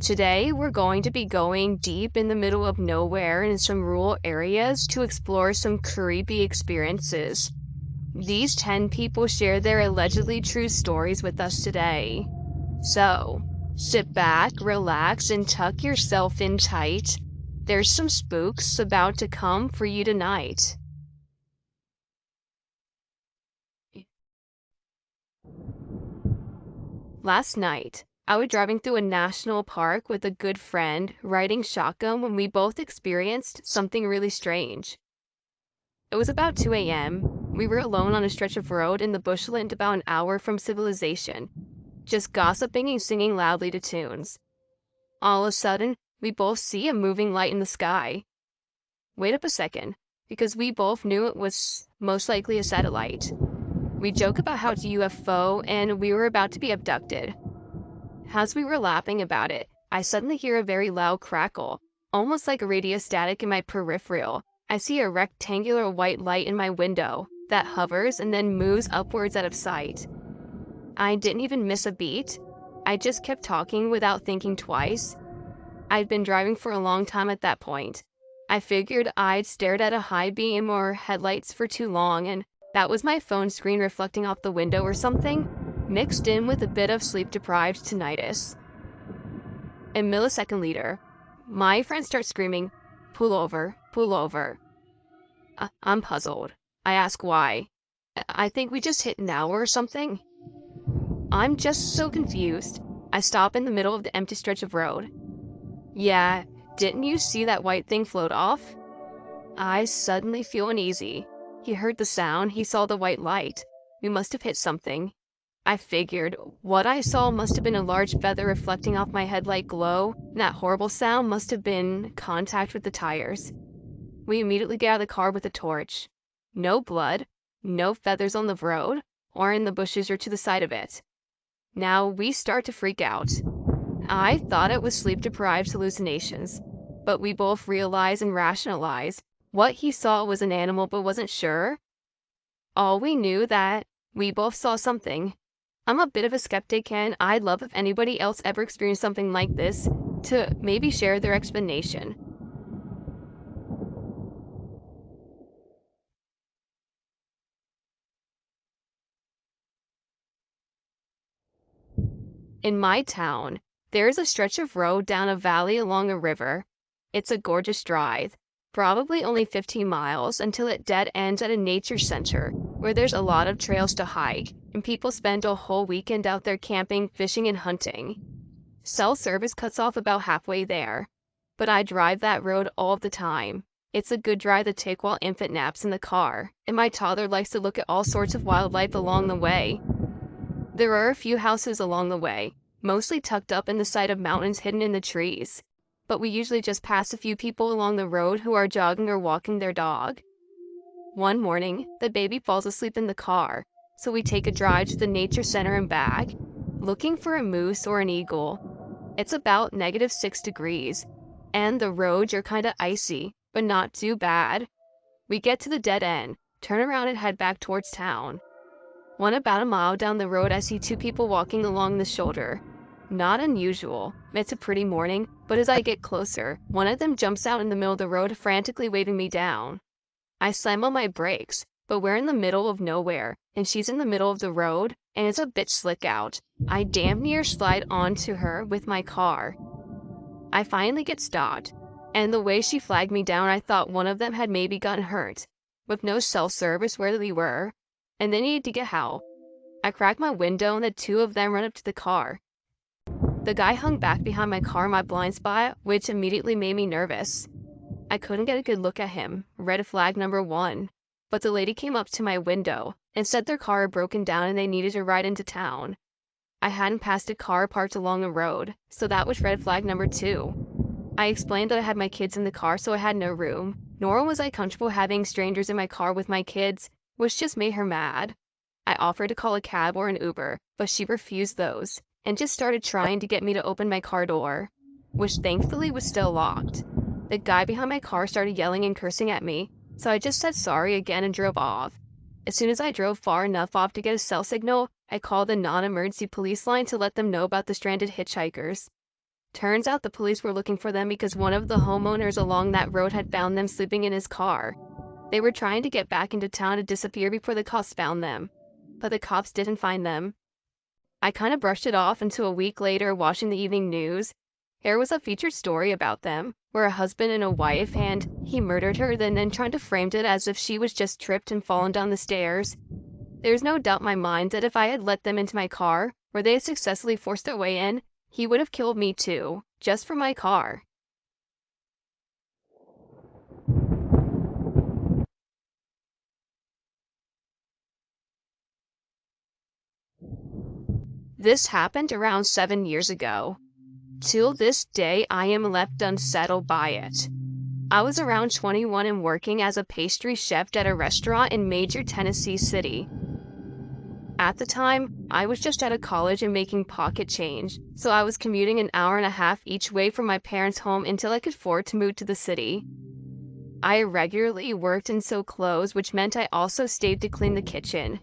Today, we're going to be going deep in the middle of nowhere in some rural areas to explore some creepy experiences. These 10 people share their allegedly true stories with us today. So, sit back, relax, and tuck yourself in tight. There's some spooks about to come for you tonight. Last night, I was driving through a national park with a good friend, riding shotgun when we both experienced something really strange. It was about 2 a.m. We were alone on a stretch of road in the bushland about an hour from civilization, just gossiping and singing loudly to tunes. All of a sudden, we both see a moving light in the sky. Wait up a second, because we both knew it was most likely a satellite. We joke about how it's a UFO and we were about to be abducted. As we were laughing about it, I suddenly hear a very loud crackle, almost like a radio static in my peripheral. I see a rectangular white light in my window that hovers and then moves upwards out of sight. I didn't even miss a beat. I just kept talking without thinking twice. I'd been driving for a long time at that point. I figured I'd stared at a high beam or headlights for too long, and that was my phone screen reflecting off the window or something, mixed in with a bit of sleep-deprived tinnitus. A millisecond later, my friend starts screaming, "Pull over, pull over." I'm puzzled. I ask why. I think we just hit an hour or something. I'm just so confused. I stop in the middle of the empty stretch of road. Yeah, didn't you see that white thing float off? I suddenly feel uneasy. He heard the sound, he saw the white light. We must have hit something. I figured what I saw must have been a large feather reflecting off my headlight glow, and that horrible sound must have been contact with the tires. We immediately get out of the car with a torch. No blood, no feathers on the road, or in the bushes or to the side of it. Now we start to freak out. I thought it was sleep-deprived hallucinations, but we both realize and rationalize what he saw was an animal but wasn't sure. All we knew that we both saw something. I'm a bit of a skeptic and I'd love if anybody else ever experienced something like this to maybe share their explanation. In my town, there's a stretch of road down a valley along a river. It's a gorgeous drive, probably only 15 miles until it dead ends at a nature center where there's a lot of trails to hike and people spend a whole weekend out there camping, fishing, and hunting. Cell service cuts off about halfway there, but I drive that road all the time. It's a good drive to take while infant naps in the car, and my toddler likes to look at all sorts of wildlife along the way. There are a few houses along the way, mostly tucked up in the side of mountains hidden in the trees, but we usually just pass a few people along the road who are jogging or walking their dog. One morning, the baby falls asleep in the car, so we take a drive to the nature center and back, looking for a moose or an eagle. It's about -6 degrees, and the roads are kinda icy, but not too bad. We get to the dead end, turn around and head back towards town. When about a mile down the road, I see two people walking along the shoulder. Not unusual. It's a pretty morning, but as I get closer, one of them jumps out in the middle of the road, frantically waving me down. I slam on my brakes, but we're in the middle of nowhere, and she's in the middle of the road, and it's a bit slick out. I damn near slide onto her with my car. I finally get stopped, and the way she flagged me down, I thought one of them had maybe gotten hurt. With no cell service where we were, and they needed to get help. I crack my window and the two of them run up to the car. The guy hung back behind my car in my blind spot, which immediately made me nervous. I couldn't get a good look at him, red flag number one, but the lady came up to my window and said their car had broken down and they needed to ride into town. I hadn't passed a car parked along the road, so that was red flag number two. I explained that I had my kids in the car, so I had no room, nor was I comfortable having strangers in my car with my kids, which just made her mad. I offered to call a cab or an Uber, but she refused those, and just started trying to get me to open my car door, which thankfully was still locked. The guy behind my car started yelling and cursing at me, so I just said sorry again and drove off. As soon as I drove far enough off to get a cell signal, I called the non-emergency police line to let them know about the stranded hitchhikers. Turns out the police were looking for them because one of the homeowners along that road had found them sleeping in his car. They were trying to get back into town to disappear before the cops found them, but the cops didn't find them. I kind of brushed it off until a week later, watching the evening news. There was a featured story about them, where a husband and a wife, and he murdered her, then tried to frame it as if she was just tripped and fallen down the stairs. There's no doubt in my mind that if I had let them into my car, where they had successfully forced their way in, he would have killed me too, just for my car. This happened around 7 years ago. Till this day, I am left unsettled by it. I was around 21 and working as a pastry chef at a restaurant in major Tennessee city. At the time, I was just out of college and making pocket change, so I was commuting an hour and a half each way from my parents' home until I could afford to move to the city. I regularly worked and sewed clothes, which meant I also stayed to clean the kitchen.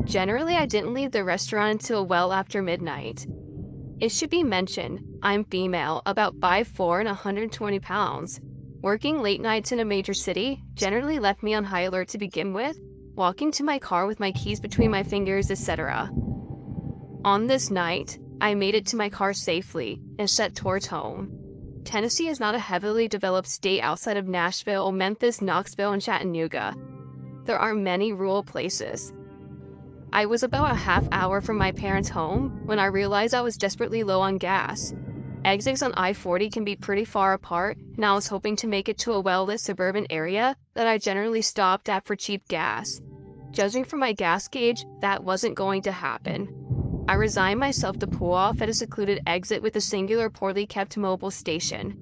Generally, I didn't leave the restaurant until well after midnight. It should be mentioned, I'm female, about 5'4" and 120 pounds. Working late nights in a major city generally left me on high alert to begin with, walking to my car with my keys between my fingers, etc. On this night, I made it to my car safely and set towards home. Tennessee is not a heavily developed state outside of Nashville, Memphis, Knoxville, and Chattanooga. There are many rural places. I was about a half hour from my parents' home when I realized I was desperately low on gas. Exits on I-40 can be pretty far apart, and I was hoping to make it to a well-lit suburban area that I generally stopped at for cheap gas. Judging from my gas gauge, that wasn't going to happen. I resigned myself to pull off at a secluded exit with a singular poorly kept mobile station.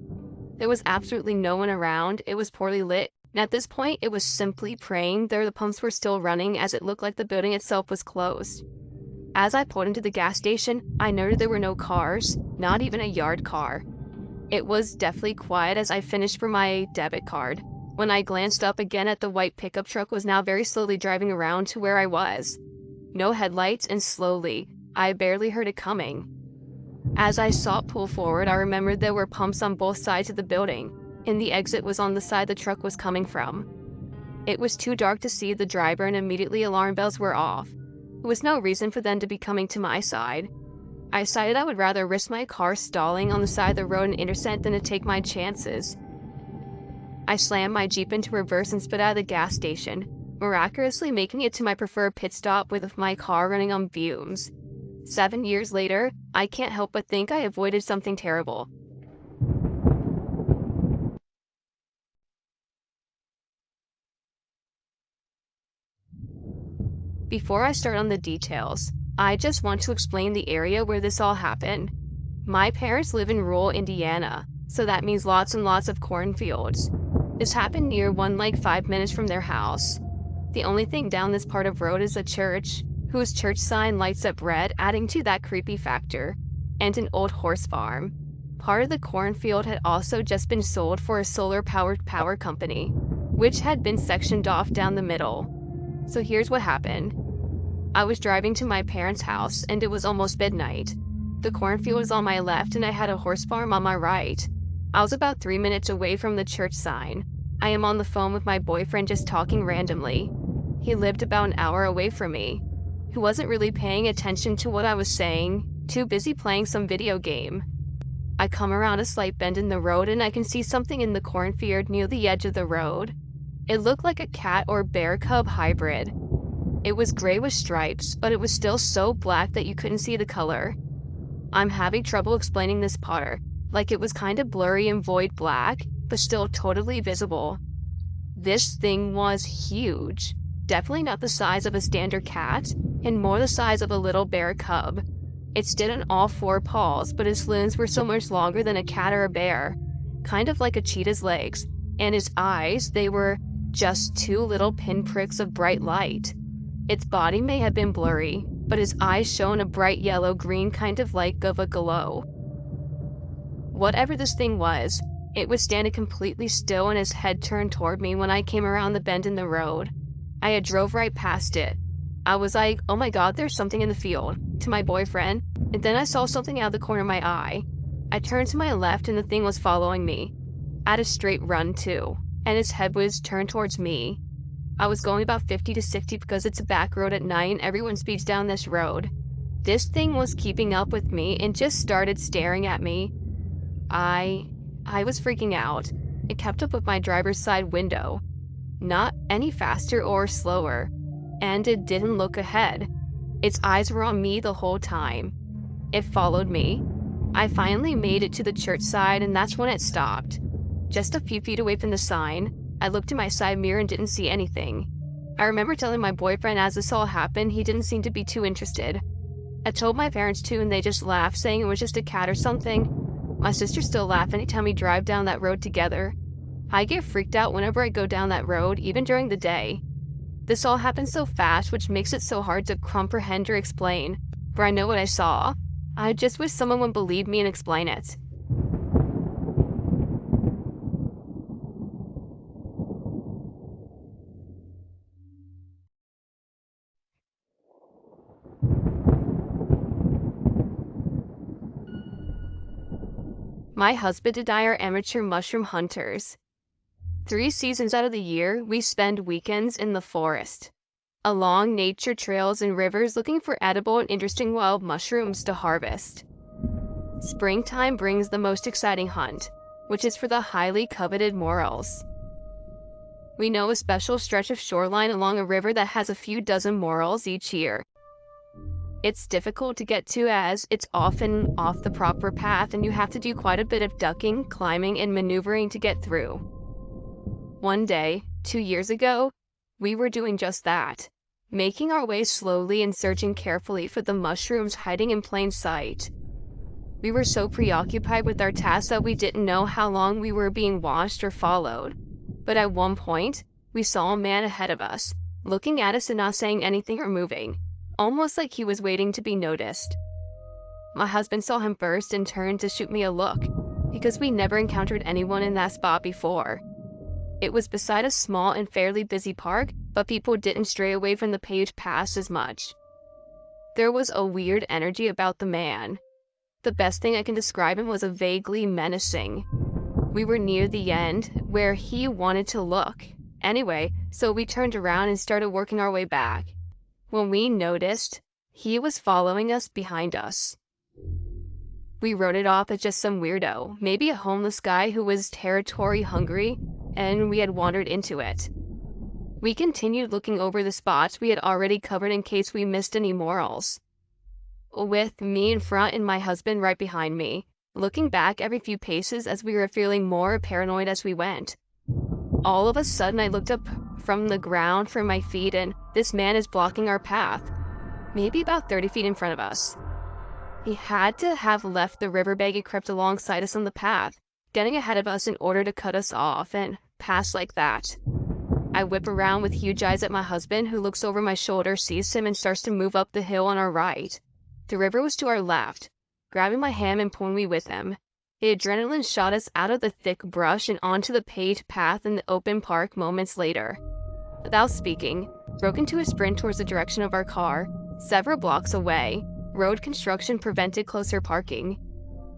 There was absolutely no one around, it was poorly lit, and at this point it was simply praying the pumps were still running, as it looked like the building itself was closed. As I pulled into the gas station, I noted there were no cars, not even a yard car. It was deathly quiet as I finished for my debit card. When I glanced up again at the white pickup truck was now very slowly driving around to where I was. No headlights, and slowly, I barely heard it coming. As I saw it pull forward, I remembered there were pumps on both sides of the building, and the exit was on the side the truck was coming from. It was too dark to see the driver, and immediately alarm bells were off. There was no reason for them to be coming to my side. I decided I would rather risk my car stalling on the side of the road and intersect than to take my chances. I slammed my Jeep into reverse and sped out of the gas station, miraculously making it to my preferred pit stop with my car running on fumes. 7 years later, I can't help but think I avoided something terrible. Before I start on the details, I just want to explain the area where this all happened. My parents live in rural Indiana, so that means lots and lots of cornfields. This happened near 5 minutes from their house. The only thing down this part of road is a church, whose church sign lights up red, adding to that creepy factor, and an old horse farm. Part of the cornfield had also just been sold for a solar-powered power company, which had been sectioned off down the middle. So here's what happened. I was driving to my parents' house, and it was almost midnight. The cornfield was on my left, and I had a horse farm on my right. I was about 3 minutes away from the church sign. I am on the phone with my boyfriend just talking randomly. He lived about an hour away from me. He wasn't really paying attention to what I was saying, too busy playing some video game. I come around a slight bend in the road and I can see something in the cornfield near the edge of the road. It looked like a cat or bear cub hybrid. It was gray with stripes, but it was still so black that you couldn't see the color. I'm having trouble explaining this part, like it was kind of blurry and void black, but still totally visible. This thing was huge. Definitely not the size of a standard cat, and more the size of a little bear cub. It stood on all 4 paws, but its limbs were so much longer than a cat or a bear, kind of like a cheetah's legs, and its eyes, they were just 2 little pinpricks of bright light. Its body may have been blurry, but its eyes shone a bright yellow-green kind of like of a glow. Whatever this thing was, it was standing completely still and its head turned toward me when I came around the bend in the road. I had drove right past it. I was like, oh my god, there's something in the field, to my boyfriend, and then I saw something out of the corner of my eye. I turned to my left and the thing was following me. At a straight run, too, and its head was turned towards me. I was going about 50 to 60 because it's a back road at night and everyone speeds down this road. This thing was keeping up with me and just started staring at me. I was freaking out. It kept up with my driver's side window. Not any faster or slower. And it didn't look ahead. Its eyes were on me the whole time. It followed me. I finally made it to the church side and that's when it stopped. Just a few feet away from the sign, I looked in my side mirror and didn't see anything. I remember telling my boyfriend as this all happened, he didn't seem to be too interested. I told my parents too and they just laughed, saying it was just a cat or something. My sisters still laugh anytime we drive down that road together. I get freaked out whenever I go down that road, even during the day. This all happened so fast, which makes it so hard to comprehend or explain, for I know what I saw. I just wish someone would believe me and explain it. My husband and I are amateur mushroom hunters. 3 seasons out of the year, we spend weekends in the forest, along nature trails and rivers looking for edible and interesting wild mushrooms to harvest. Springtime brings the most exciting hunt, which is for the highly coveted morels. We know a special stretch of shoreline along a river that has a few dozen morels each year. It's difficult to get to as it's often off the proper path and you have to do quite a bit of ducking, climbing, and maneuvering to get through. One day, 2 years ago, we were doing just that, making our way slowly and searching carefully for the mushrooms hiding in plain sight. We were so preoccupied with our task that we didn't know how long we were being watched or followed. But at one point, we saw a man ahead of us, looking at us and not saying anything or moving, almost like he was waiting to be noticed. My husband saw him first and turned to shoot me a look, because we never encountered anyone in that spot before. It was beside a small and fairly busy park, but people didn't stray away from the paved paths as much. There was a weird energy about the man. The best thing I can describe him was a vaguely menacing. We were near the end, where he wanted to look. Anyway, so we turned around and started working our way back. When we noticed, he was following us behind us. We wrote it off as just some weirdo, maybe a homeless guy who was territory hungry, and we had wandered into it. We continued looking over the spots we had already covered in case we missed any morels. With me in front and my husband right behind me, looking back every few paces as we were feeling more paranoid as we went. All of a sudden I looked up from the ground for my feet and this man is blocking our path, maybe about 30 feet in front of us. He had to have left the riverbank and crept alongside us on the path, getting ahead of us in order to cut us off and pass like that. I whip around with huge eyes at my husband, who looks over my shoulder, sees him, and starts to move up the hill on our right. The river was to our left, grabbing my hand and pulling me with him. The adrenaline shot us out of the thick brush and onto the paved path in the open park moments later. Without speaking, broke into a sprint towards the direction of our car, several blocks away. Road construction prevented closer parking.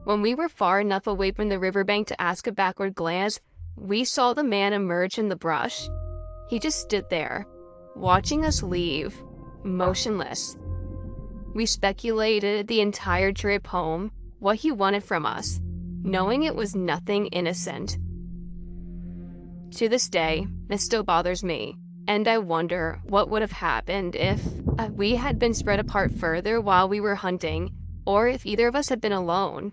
When we were far enough away from the riverbank to ask a backward glance, we saw the man emerge in the brush. He just stood there, watching us leave, motionless. We speculated the entire trip home, what he wanted from us, knowing it was nothing innocent. To this day, this still bothers me, and I wonder what would have happened if we had been spread apart further while we were hunting, or if either of us had been alone.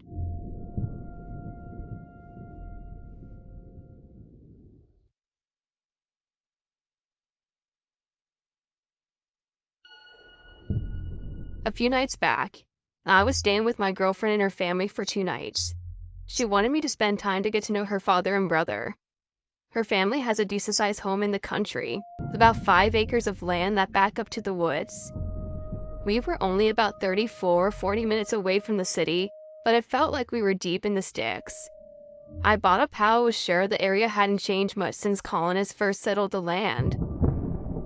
A few nights back, I was staying with my girlfriend and her family for 2 nights. She wanted me to spend time to get to know her father and brother. Her family has a decent-sized home in the country, with about 5 acres of land that back up to the woods. We were only about 40 minutes away from the city, but it felt like we were deep in the sticks. I bought up how I was sure the area hadn't changed much since colonists first settled the land.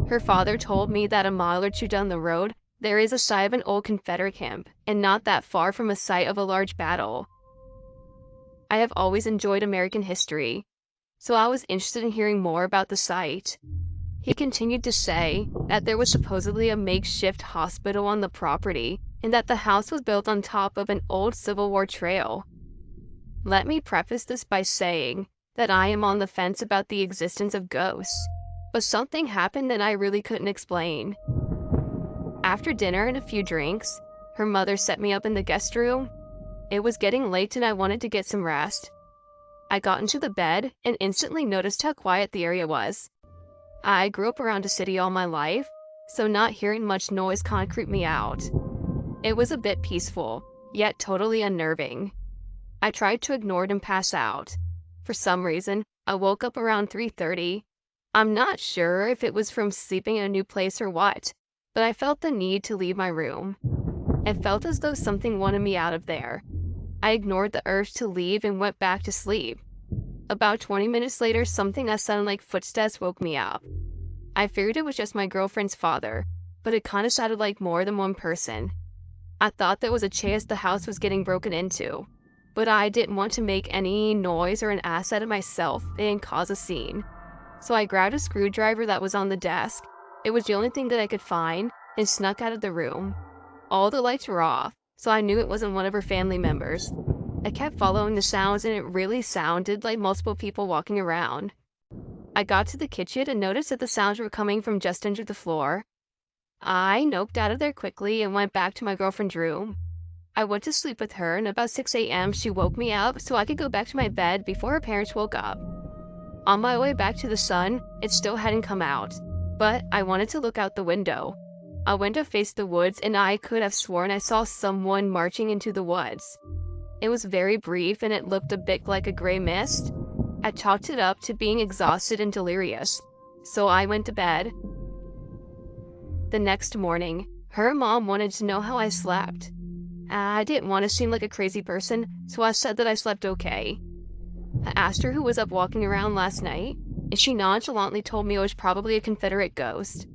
Her father told me that a mile or 2 down the road, there is a site of an old Confederate camp, and not that far from a site of a large battle. I have always enjoyed American history, so I was interested in hearing more about the site. He continued to say that there was supposedly a makeshift hospital on the property and that the house was built on top of an old Civil War trail. Let me preface this by saying that I am on the fence about the existence of ghosts, but something happened that I really couldn't explain. After dinner and a few drinks, her mother set me up in the guest room. It was getting late and I wanted to get some rest. I got into the bed and instantly noticed how quiet the area was. I grew up around a city all my life, so not hearing much noise kind of creeped me out. It was a bit peaceful, yet totally unnerving. I tried to ignore it and pass out. For some reason, I woke up around 3:30. I'm not sure if it was from sleeping in a new place or what, but I felt the need to leave my room. It felt as though something wanted me out of there. I ignored the urge to leave and went back to sleep. About 20 minutes later, something that sounded like footsteps woke me up. I figured it was just my girlfriend's father, but it kind of sounded like more than one person. I thought there was a chance the house was getting broken into, but I didn't want to make any noise or an ass out of myself and cause a scene. So I grabbed a screwdriver that was on the desk. It was the only thing that I could find, and snuck out of the room. All the lights were off, so I knew it wasn't one of her family members. I kept following the sounds and it really sounded like multiple people walking around. I got to the kitchen and noticed that the sounds were coming from just under the floor. I noped out of there quickly and went back to my girlfriend's room. I went to sleep with her, and about 6 a.m. she woke me up so I could go back to my bed before her parents woke up. On my way back to the sun, it still hadn't come out, but I wanted to look out the window. A window faced the woods, and I could have sworn I saw someone marching into the woods. It was very brief, and it looked a bit like a gray mist. I chalked it up to being exhausted and delirious, so I went to bed. The next morning, her mom wanted to know how I slept. I didn't want to seem like a crazy person, so I said that I slept okay. I asked her who was up walking around last night, and she nonchalantly told me it was probably a Confederate ghost.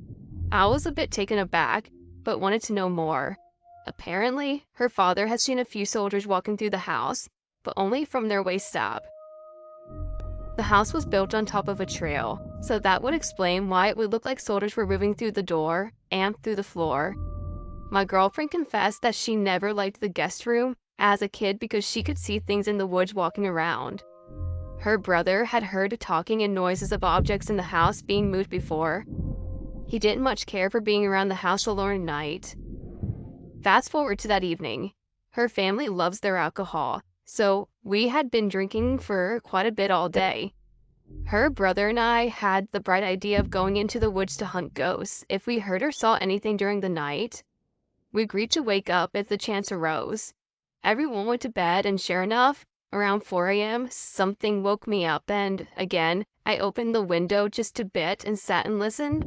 I was a bit taken aback, but wanted to know more. Apparently, her father had seen a few soldiers walking through the house, but only from their waist up. The house was built on top of a trail, so that would explain why it would look like soldiers were moving through the door and through the floor. My girlfriend confessed that she never liked the guest room as a kid because she could see things in the woods walking around. Her brother had heard talking and noises of objects in the house being moved before. He didn't much care for being around the house alone at night. Fast forward to that evening. Her family loves their alcohol, so we had been drinking for quite a bit all day. Her brother and I had the bright idea of going into the woods to hunt ghosts if we heard or saw anything during the night. We agreed to wake up if the chance arose. Everyone went to bed, and sure enough, around 4 a.m., something woke me up, and, again, I opened the window just a bit and sat and listened.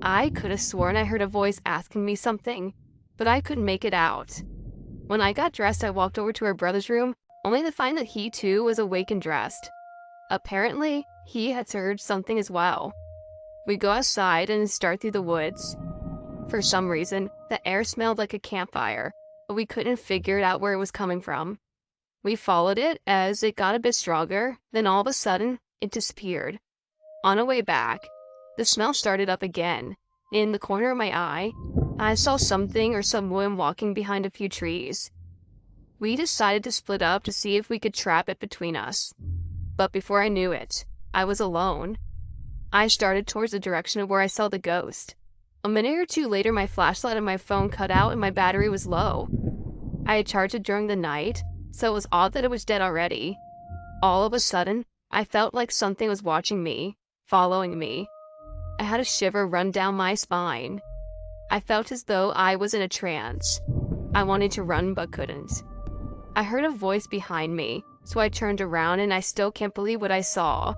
I could have sworn I heard a voice asking me something, but I couldn't make it out. When I got dressed, I walked over to her brother's room, only to find that he too was awake and dressed. Apparently, he had heard something as well. We go outside and start through the woods. For some reason, the air smelled like a campfire, but we couldn't figure out where it was coming from. We followed it as it got a bit stronger, then all of a sudden, it disappeared. On our way back, the smell started up again. In the corner of my eye, I saw something or someone walking behind a few trees. We decided to split up to see if we could trap it between us. But before I knew it, I was alone. I started towards the direction of where I saw the ghost. A minute or two later, my flashlight on my phone cut out and my battery was low. I had charged it during the night, so it was odd that it was dead already. All of a sudden, I felt like something was watching me, following me. I had a shiver run down my spine. I felt as though I was in a trance. I wanted to run but couldn't. I heard a voice behind me, so I turned around and I still can't believe what I saw.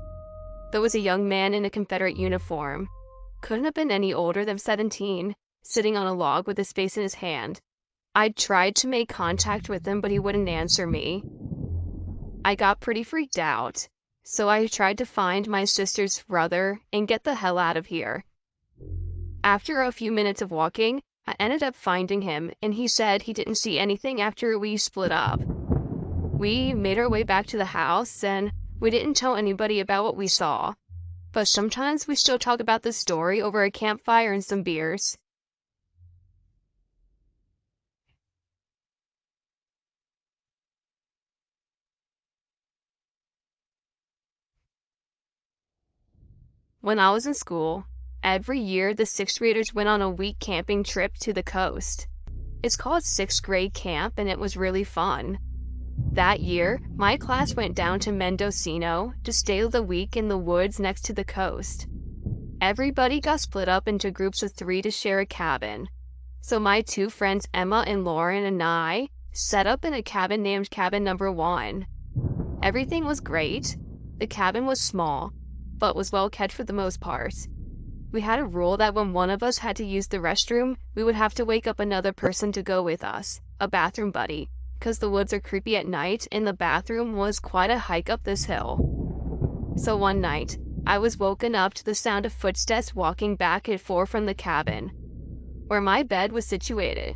There was a young man in a Confederate uniform. Couldn't have been any older than 17, sitting on a log with his face in his hand. I tried to make contact with him, but he wouldn't answer me. I got pretty freaked out, so I tried to find my sister's brother and get the hell out of here. After a few minutes of walking, I ended up finding him, and he said he didn't see anything after we split up. We made our way back to the house, and we didn't tell anybody about what we saw. But sometimes we still talk about the story over a campfire and some beers. When I was in school, every year the sixth graders went on a week camping trip to the coast. It's called sixth grade camp, and it was really fun. That year, my class went down to Mendocino to stay the week in the woods next to the coast. Everybody got split up into groups of 3 to share a cabin. So my 2 friends Emma and Lauren and I set up in a cabin named Cabin Number 1. Everything was great. The cabin was small, but was well kept for the most part. We had a rule that when one of us had to use the restroom, we would have to wake up another person to go with us, a bathroom buddy, because the woods are creepy at night and the bathroom was quite a hike up this hill. So one night, I was woken up to the sound of footsteps walking back and forth from the cabin, where my bed was situated.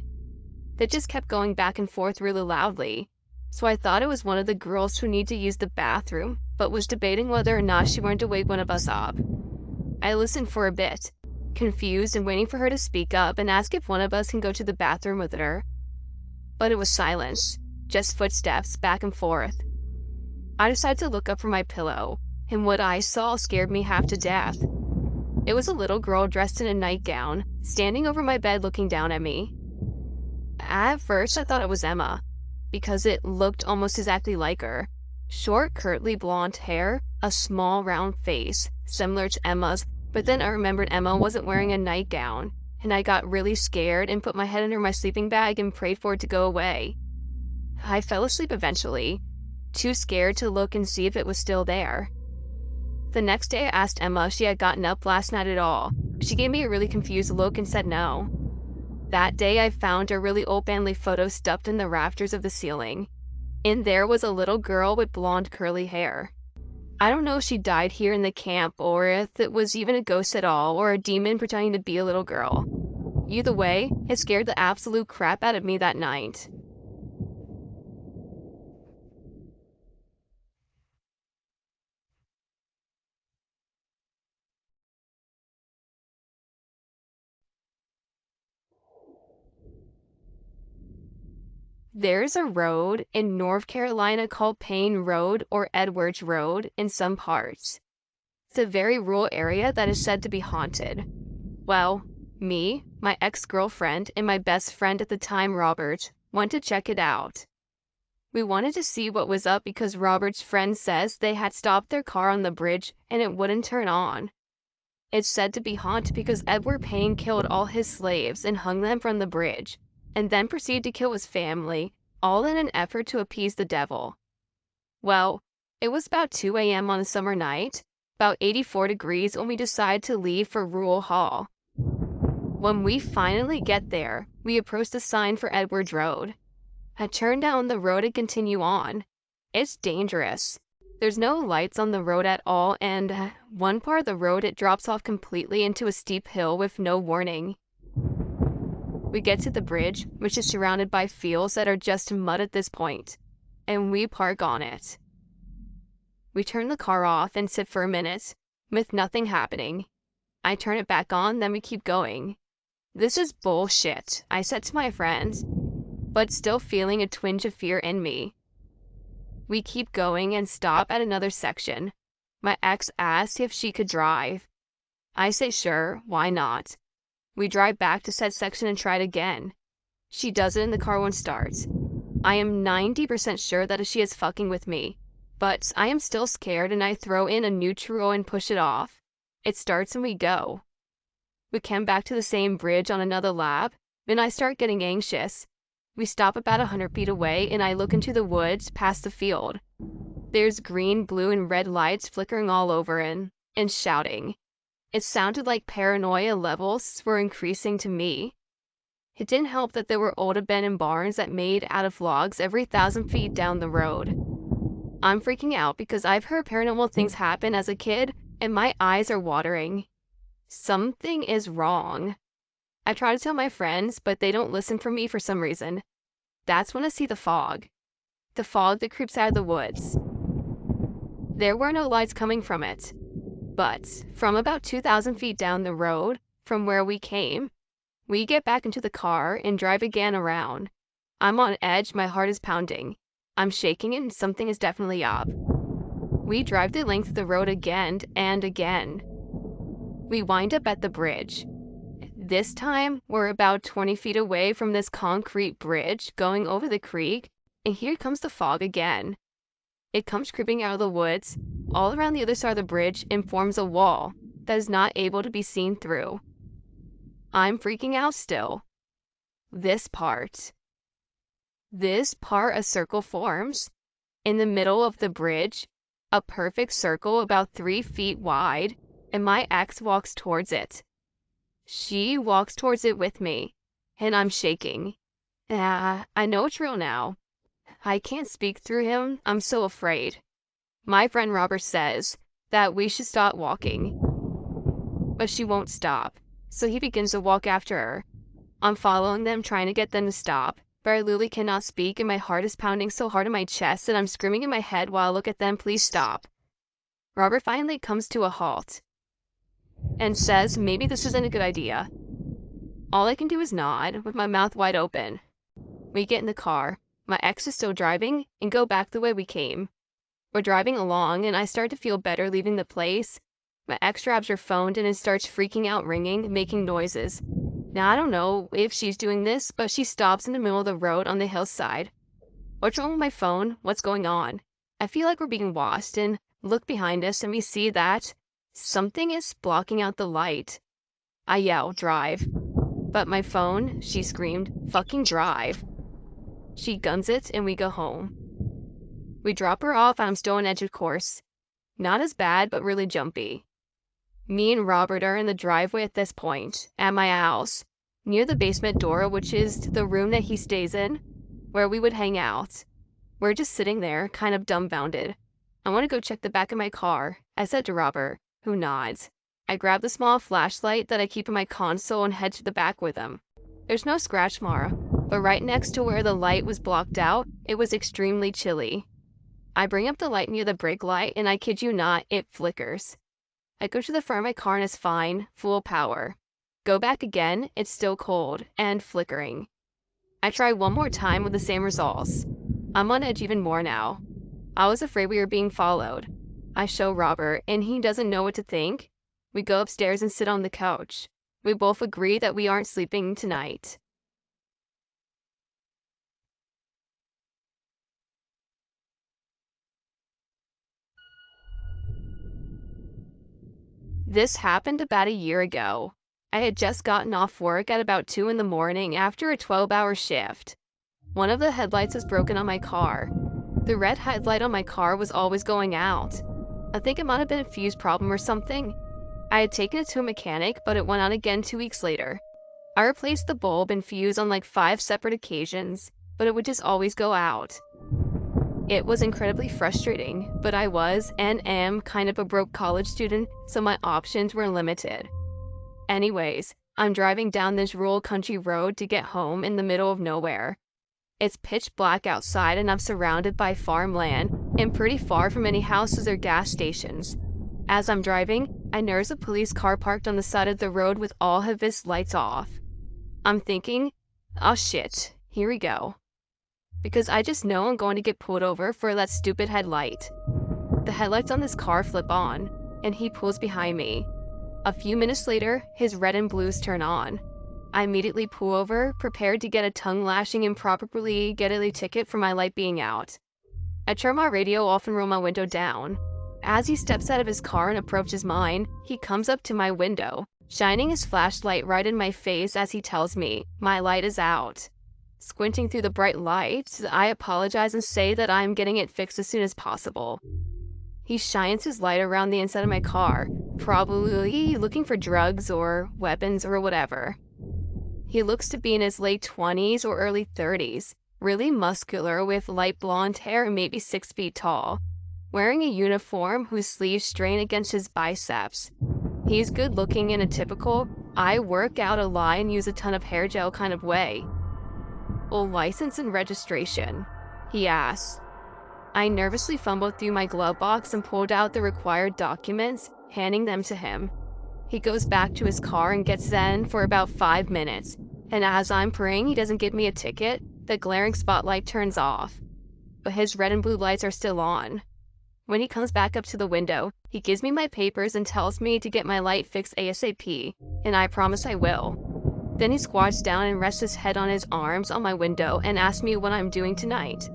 They just kept going back and forth really loudly, so I thought it was one of the girls who need to use the bathroom, but was debating whether or not she wanted to wake one of us up. I listened for a bit, confused and waiting for her to speak up and ask if one of us can go to the bathroom with her. But it was silence, just footsteps back and forth. I decided to look up from my pillow, and what I saw scared me half to death. It was a little girl dressed in a nightgown, standing over my bed looking down at me. At first I thought it was Emma, because it looked almost exactly like her. Short, curly blonde hair, a small round face, similar to Emma's, but then I remembered Emma wasn't wearing a nightgown, and I got really scared and put my head under my sleeping bag and prayed for it to go away. I fell asleep eventually, too scared to look and see if it was still there. The next day I asked Emma if she had gotten up last night at all. She gave me a really confused look and said no. That day I found a really old family photo stuffed in the rafters of the ceiling. In there was a little girl with blonde curly hair. I don't know if she died here in the camp or if it was even a ghost at all or a demon pretending to be a little girl. Either way, it scared the absolute crap out of me that night. There's a road in North Carolina called Payne Road or Edwards Road in some parts. It's a very rural area that is said to be haunted. Well, me, my ex-girlfriend, and my best friend at the time, Robert, went to check it out. We wanted to see what was up because Robert's friend says they had stopped their car on the bridge and it wouldn't turn on. It's said to be haunted because Edward Payne killed all his slaves and hung them from the bridge, and then proceeded to kill his family, all in an effort to appease the devil. Well, it was about 2 a.m. on a summer night, about 84 degrees when we decided to leave for Rural Hall. When we finally get there, we approach the sign for Edwards Road. I turn down the road and continue on. It's dangerous. There's no lights on the road at all, and one part of the road it drops off completely into a steep hill with no warning. We get to the bridge, which is surrounded by fields that are just mud at this point, and we park on it. We turn the car off and sit for a minute, with nothing happening. I turn it back on, then we keep going. This is bullshit, I said to my friends, but still feeling a twinge of fear in me. We keep going and stop at another section. My ex asked if she could drive. I say sure, why not? We drive back to said section and try it again. She does it and the car won't start. I am 90% sure that she is fucking with me, but I am still scared and I throw in a neutral and push it off. It starts and we go. We come back to the same bridge on another lap, then I start getting anxious. We stop about 100 feet away and I look into the woods past the field. There's green, blue, and red lights flickering all over and shouting. It sounded like paranoia levels were increasing to me. It didn't help that there were old abandoned barns that made out of logs every 1,000 feet down the road. I'm freaking out because I've heard paranormal things happen as a kid and my eyes are watering. Something is wrong. I try to tell my friends, but they don't listen for me for some reason. That's when I see the fog. the fog that creeps out of the woods. There were no lights coming from it, but from about 2,000 feet down the road from where we came, we get back into the car and drive again around. I'm on edge, my heart is pounding. I'm shaking and something is definitely up. We drive the length of the road again and again. We wind up at the bridge. This time, we're about 20 feet away from this concrete bridge going over the creek, and here comes the fog again. It comes creeping out of the woods, all around the other side of the bridge, and forms a wall that is not able to be seen through. I'm freaking out still. This part, a circle forms. In the middle of the bridge, a perfect circle about 3 feet wide, and my ex walks towards it. She walks towards it with me, and I'm shaking. I know it's real now. I can't speak through him, I'm so afraid. My friend Robert says that we should stop walking, but she won't stop, so he begins to walk after her. I'm following them, trying to get them to stop, but I literally cannot speak, and my heart is pounding so hard in my chest that I'm screaming in my head while I look at them, please stop. Robert finally comes to a halt and says maybe this isn't a good idea. All I can do is nod with my mouth wide open. We get in the car, my ex is still driving, and go back the way we came. We're driving along, and I start to feel better leaving the place. My ex grabs her phone and it starts freaking out, ringing, making noises. Now I don't know if she's doing this, but she stops in the middle of the road on the hillside. What's wrong with my phone? What's going on? I feel like we're being watched, and look behind us and we see that something is blocking out the light. I yell, drive. But my phone, she screamed, fucking drive. She guns it and we go home. We drop her off and I'm still on edge of course. Not as bad, but really jumpy. Me and Robert are in the driveway at this point, at my house, near the basement door, which is the room that he stays in, where we would hang out. We're just sitting there, kind of dumbfounded. I want to go check the back of my car, I said to Robert, who nods. I grab the small flashlight that I keep in my console and head to the back with him. There's no scratch mark, but right next to where the light was blocked out, it was extremely chilly. I bring up the light near the brake light, and I kid you not, it flickers. I go to the front of my car and it's fine, full power. Go back again, it's still cold and flickering. I try one more time with the same results. I'm on edge even more now. I was afraid we were being followed. I show Robert, and he doesn't know what to think. We go upstairs and sit on the couch. We both agree that we aren't sleeping tonight. This happened about a year ago. I had just gotten off work at about 2 in the morning after a 12-hour shift. One of the headlights was broken on my car. The red headlight on my car was always going out. I think it might have been a fuse problem or something. I had taken it to a mechanic, but it went on again 2 weeks later. I replaced the bulb and fuse on like 5 separate occasions, but it would just always go out. It was incredibly frustrating, but I was and am kind of a broke college student, so my options were limited. Anyways, I'm driving down this rural country road to get home in the middle of nowhere. It's pitch black outside and I'm surrounded by farmland and pretty far from any houses or gas stations. As I'm driving, I notice a police car parked on the side of the road with all of its lights off. I'm thinking, oh shit, here we go. Because I just know I'm going to get pulled over for that stupid headlight. The headlights on this car flip on, and he pulls behind me. A few minutes later, his red and blues turn on. I immediately pull over, prepared to get a tongue lashing and probably get a ticket for my light being out. I turn my radio off and roll my window down. As he steps out of his car and approaches mine, he comes up to my window, shining his flashlight right in my face as he tells me, my light is out. Squinting through the bright light, I apologize and say that I'm getting it fixed as soon as possible. He shines his light around the inside of my car, probably looking for drugs or weapons or whatever. He looks to be in his late 20s or early 30s, really muscular with light blonde hair and maybe 6 feet tall, wearing a uniform whose sleeves strain against his biceps. He's good looking in a typical, I work out a lot and use a ton of hair gel kind of way. License and registration. he asks. I nervously fumbled through my glove box and pulled out the required documents, handing them to him. He goes back to his car and gets in for about 5 minutes, and as I'm praying he doesn't give me a ticket, the glaring spotlight turns off. But his red and blue lights are still on. When he comes back up to the window, he gives me my papers and tells me to get my light fixed ASAP, and I promise I will. Then he squats down and rests his head on his arms on my window and asks me what I'm doing tonight.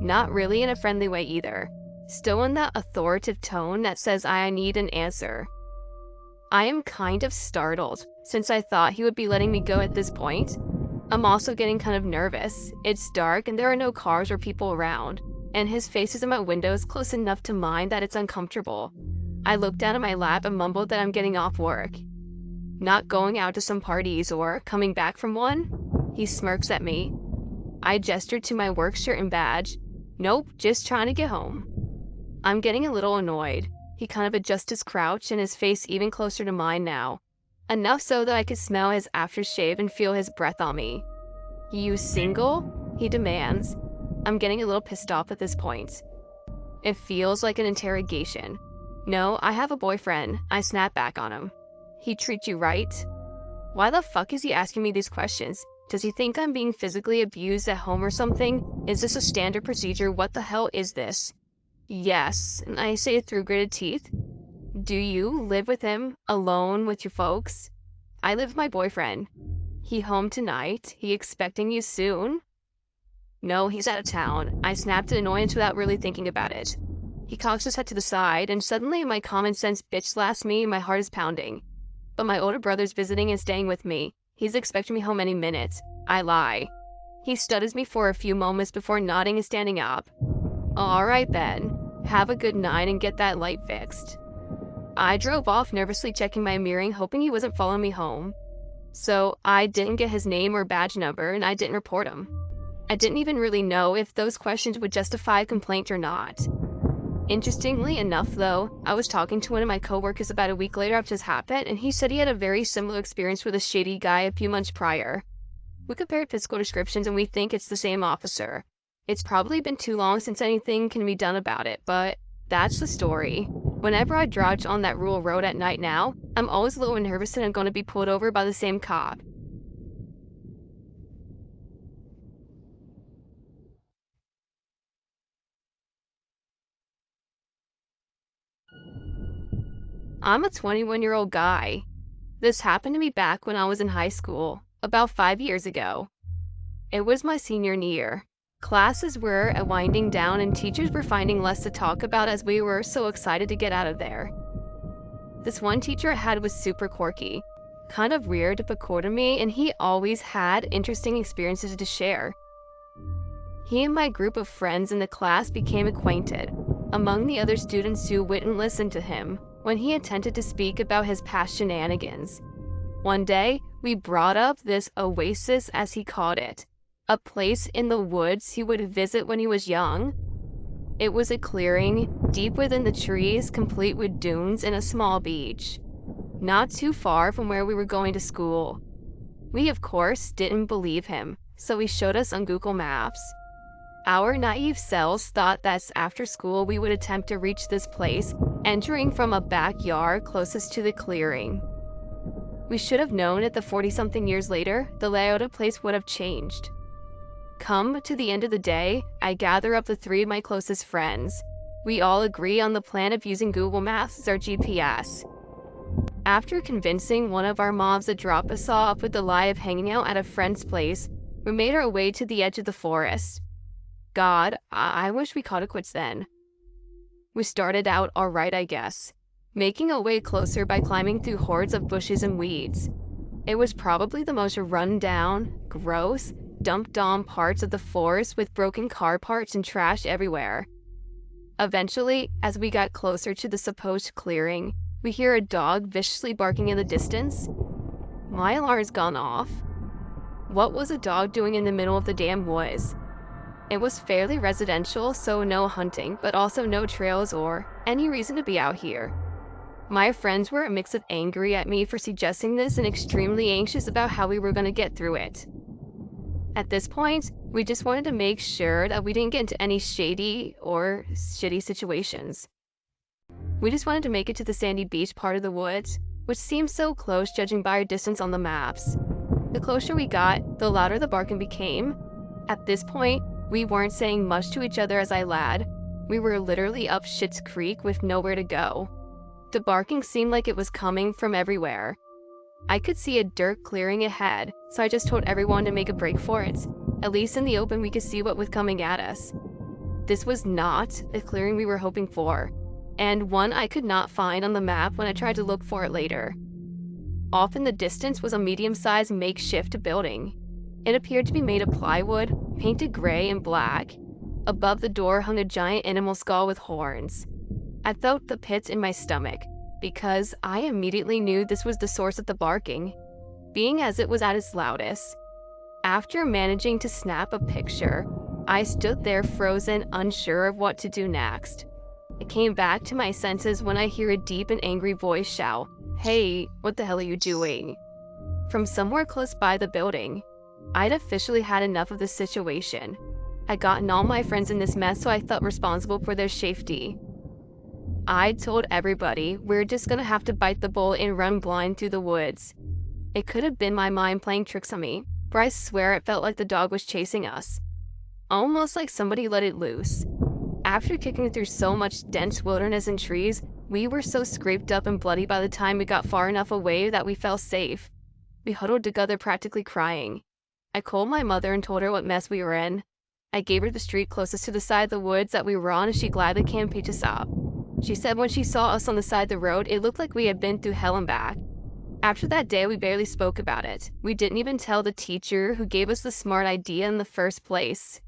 Not really in a friendly way either. Still in that authoritative tone that says I need an answer. I am kind of startled, since I thought he would be letting me go at this point. I'm also getting kind of nervous. It's dark and there are no cars or people around, and his face is in my windows close enough to mine that it's uncomfortable. I look down at my lap and mumble that I'm getting off work. Not going out to some parties or coming back from one? He smirks at me. I gesture to my work shirt and badge. Nope, just trying to get home. I'm getting a little annoyed. He kind of adjusts his crouch and his face even closer to mine now. Enough so that I could smell his aftershave and feel his breath on me. You single? He demands. I'm getting a little pissed off at this point. It feels like an interrogation. No, I have a boyfriend. I snap back on him. He treats you right? Why the fuck is he asking me these questions? Does he think I'm being physically abused at home or something? Is this a standard procedure? What the hell is this? Yes, and I say through gritted teeth. Do you live with him, alone with your folks? I live with my boyfriend. He home tonight? He expecting you soon? No, he's out of town. I snapped in annoyance without really thinking about it. He cocks his head to the side, and suddenly my common sense bitch slaps me and my heart is pounding. But my older brother's visiting and staying with me. He's expecting me home any minute. I lie. He studies me for a few moments before nodding and standing up. Alright then. Have a good night and get that light fixed. I drove off, nervously checking my mirroring, hoping he wasn't following me home. So I didn't get his name or badge number, and I didn't report him. I didn't even really know if those questions would justify a complaint or not. Interestingly enough, though, I was talking to one of my coworkers about a week later after this happened, and he said he had a very similar experience with a shady guy a few months prior. We compared physical descriptions and we think it's the same officer. It's probably been too long since anything can be done about it, but that's the story. Whenever I drive on that rural road at night now, I'm always a little nervous that I'm going to be pulled over by the same cop. I'm a 21-year-old guy. This happened to me back when I was in high school, about 5 years ago. It was my senior year. Classes were winding down and teachers were finding less to talk about as we were so excited to get out of there. This one teacher I had was super quirky, kind of weird but cool to me, and he always had interesting experiences to share. He and my group of friends in the class became acquainted, among the other students who wouldn't listen to him when he attempted to speak about his past shenanigans. One day, we brought up this oasis, as he called it, a place in the woods he would visit when he was young. It was a clearing, deep within the trees, complete with dunes and a small beach, not too far from where we were going to school. We, of course, didn't believe him, so he showed us on Google Maps. Our naive selves thought that after school we would attempt to reach this place, entering from a backyard closest to the clearing. We should have known that the 40-something years later, the layout of the place would have changed. Come to the end of the day, I gather up the 3 of my closest friends. We all agree on the plan of using Google Maps as our GPS. After convincing one of our moms to drop us off with the lie of hanging out at a friend's place, we made our way to the edge of the forest. God, I wish we called it quits then. We started out alright, I guess, making our way closer by climbing through hordes of bushes and weeds. It was probably the most run-down, gross, dumped-on parts of the forest with broken car parts and trash everywhere. Eventually, as we got closer to the supposed clearing, we hear a dog viciously barking in the distance. My alarm's gone off. What was a dog doing in the middle of the damn woods? It was fairly residential, so no hunting, but also no trails or any reason to be out here. My friends were a mix of angry at me for suggesting this and extremely anxious about how we were going to get through it. At this point, We just wanted to make sure that we didn't get into any shady or shitty situations. We just wanted to make it to the sandy beach part of the woods, which seemed so close judging by our distance on the maps. The closer we got, the louder the barking became. At this point, we weren't saying much to each other as I lad. We were literally up Schitt's Creek with nowhere to go. The barking seemed like it was coming from everywhere. I could see a dirt clearing ahead, so I just told everyone to make a break for it. At least in the open we could see what was coming at us. This was not the clearing we were hoping for, and one I could not find on the map when I tried to look for it later. Off in the distance was a medium-sized makeshift building. It appeared to be made of plywood, painted gray and black. Above the door hung a giant animal skull with horns. I felt the pits in my stomach, because I immediately knew this was the source of the barking, being as it was at its loudest. After managing to snap a picture, I stood there frozen, unsure of what to do next. I came back to my senses when I hear a deep and angry voice shout, "Hey, what the hell are you doing?" From somewhere close by the building. I'd officially had enough of the situation. I'd gotten all my friends in this mess, so I felt responsible for their safety. I told everybody we're just gonna have to bite the bullet and run blind through the woods. It could have been my mind playing tricks on me, for I swear it felt like the dog was chasing us. Almost like somebody let it loose. After kicking through so much dense wilderness and trees, we were so scraped up and bloody by the time we got far enough away that we felt safe. We huddled together practically crying. I called my mother and told her what mess we were in. I gave her the street closest to the side of the woods that we were on, and she gladly came to pick us up. She said when she saw us on the side of the road, it looked like we had been through hell and back. After that day, we barely spoke about it. We didn't even tell the teacher who gave us the smart idea in the first place.